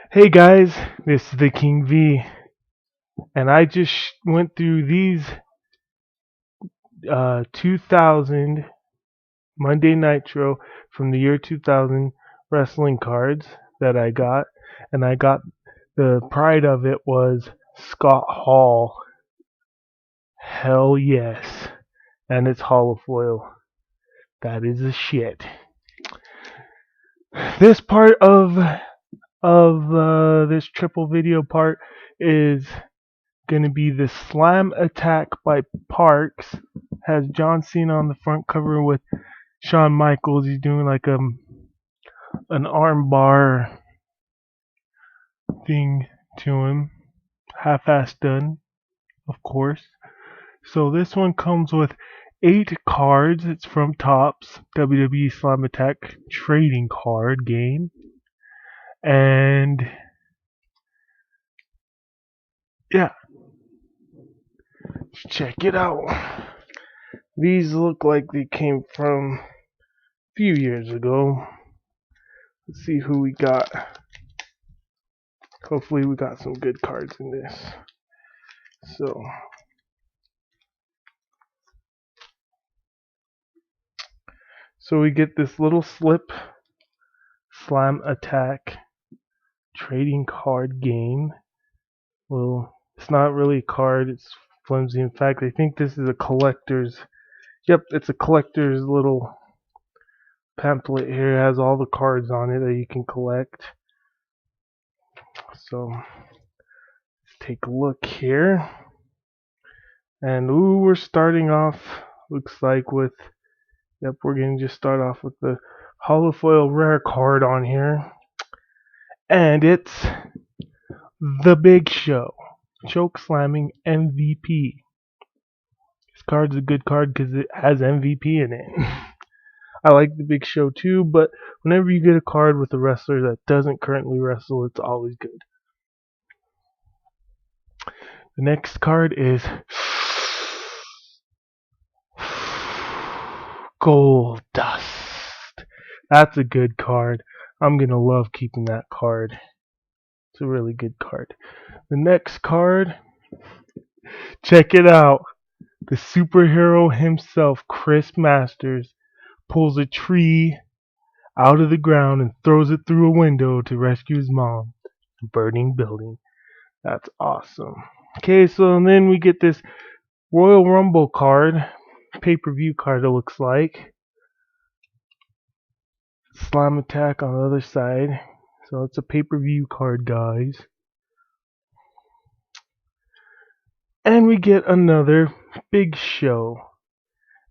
Hey guys, this is the King V, and I just went through these 2000 Monday Nitro from the year 2000 wrestling cards that I got, and I got the pride of it was Scott Hall. Hell yes, and it's holofoil. That is a shit. This part of this triple video part is gonna be the Slam Attack by Parks. Has John Cena on the front cover with Shawn Michaels. He's doing like an arm bar thing to him. Half-assed done, of course. So this one comes with 8 cards. It's from Topps, WWE Slam Attack trading card game. And yeah, check it out. These look like they came from a few years ago. Let's see who we got. Hopefully we got some good cards in this. So we get this little slip Slam Attack trading card game. Well, it's not really a card, it's flimsy. In fact, I think this is a collector's. Yep, it's a collector's little pamphlet here. It has all the cards on it that you can collect. So let's take a look here. And ooh, we're starting off, looks like with, yep, we're going to just start off with the holofoil rare card on here. And it's The Big Show, choke slamming MVP. This card's a good card because it has MVP in it. I like The Big Show too, but whenever you get a card with a wrestler that doesn't currently wrestle, it's always good. The next card is Gold Dust. That's a good card. I'm going to love keeping that card. It's a really good card. The next card, check it out. The superhero himself, Chris Masters, pulls a tree out of the ground and throws it through a window to rescue his mom from a burning building. That's awesome. Okay, so then we get this Royal Rumble card, pay-per-view card it looks like. Slam Attack on the other side. So it's a pay-per-view card, guys. And we get another Big Show.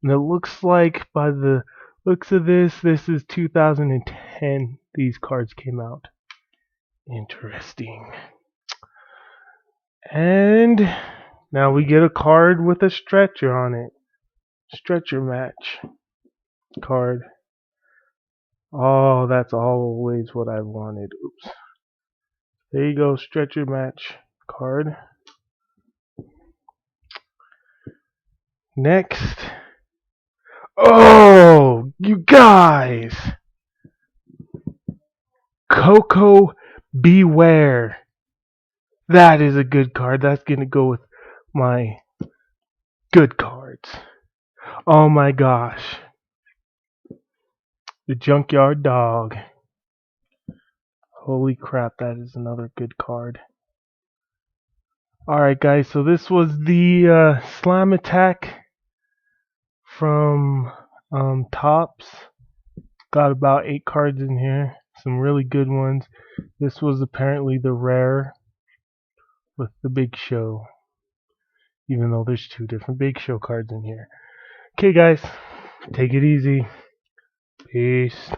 And it looks like by the looks of this is 2010 these cards came out. Interesting. And now we get a card with a stretcher on it. Stretcher match card. Oh, that's always what I wanted. Oops. There you go, stretcher match card. Next. Oh, you guys! Coco Beware. That is a good card. That's going to go with my good cards. Oh my gosh. The Junkyard Dog. Holy crap, that is another good card. Alright guys, so this was the Slam Attack from Topps. Got about 8 cards in here. Some really good ones. This was apparently the rare with the Big Show. Even though there's 2 different Big Show cards in here. Okay guys, take it easy. Peace.